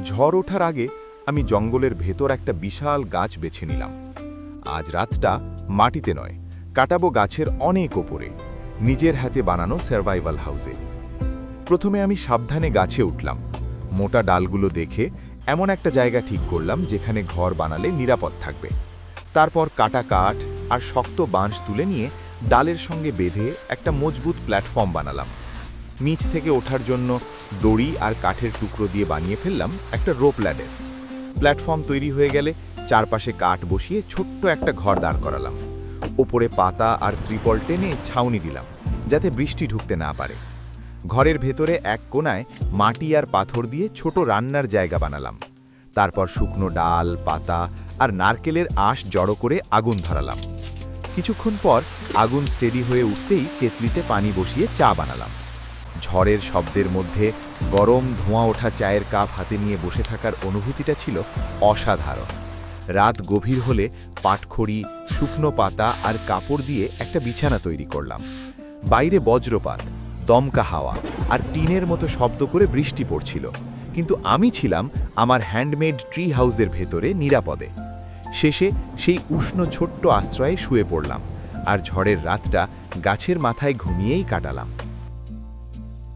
ঝড় ওঠার আগে আমি জঙ্গলের ভেতর একটা বিশাল গাছ বেছে নিলাম। আজ রাতটা মাটিতে নয়, কাটাবো গাছের অনেক ওপরে, নিজের হাতে বানানো সার্ভাইভাল হাউসে। প্রথমে আমি সাবধানে গাছে উঠলাম। মোটা ডালগুলো দেখে এমন একটা জায়গা ঠিক করলাম যেখানে ঘর বানালে নিরাপদ থাকবে। তারপর কাটা কাঠ আর শক্ত বাঁশ তুলে নিয়ে ডালের সঙ্গে বেঁধে একটা মজবুত প্ল্যাটফর্ম বানালাম। নিচ থেকে ওঠার জন্য দড়ি আর কাঠের টুকরো দিয়ে বানিয়ে ফেললাম একটা রোপ ল্যাডার। প্ল্যাটফর্ম তৈরি হয়ে গেলে চারপাশে কাঠ বসিয়ে ছোট্ট একটা ঘর দাঁড় করালাম। ওপরে পাতা আর ত্রিপল টেনে ছাউনি দিলাম, যাতে বৃষ্টি ঢুকতে না পারে। ঘরের ভেতরে এক কোণায় মাটি আর পাথর দিয়ে ছোট রান্নার জায়গা বানালাম। তারপর শুকনো ডাল, পাতা আর নারকেলের আঁশ জড়ো করে আগুন ধরালাম। কিছুক্ষণ পর আগুন স্টেডি হয়ে উঠতেই কেতলিতে পানি বসিয়ে চা বানালাম। ঝড়ের শব্দের মধ্যে গরম ধোঁয়া ওঠা চায়ের কাপ হাতে নিয়ে বসে থাকার অনুভূতিটা ছিল অসাধারণ। রাত গভীর হলে পাটখড়ি, শুকনো পাতা আর কাপড় দিয়ে একটা বিছানা তৈরি করলাম। বাইরে বজ্রপাত, দমকা হাওয়া আর টিনের মতো শব্দ করে বৃষ্টি পড়ছিল, কিন্তু আমি ছিলাম আমার হ্যান্ডমেড ট্রি হাউসের ভেতরে নিরাপদে। শেষে সেই উষ্ণ ছোট্ট আশ্রয়ে শুয়ে পড়লাম আর ঝড়ের রাতটা গাছের মাথায় ঘুমিয়েই কাটালাম।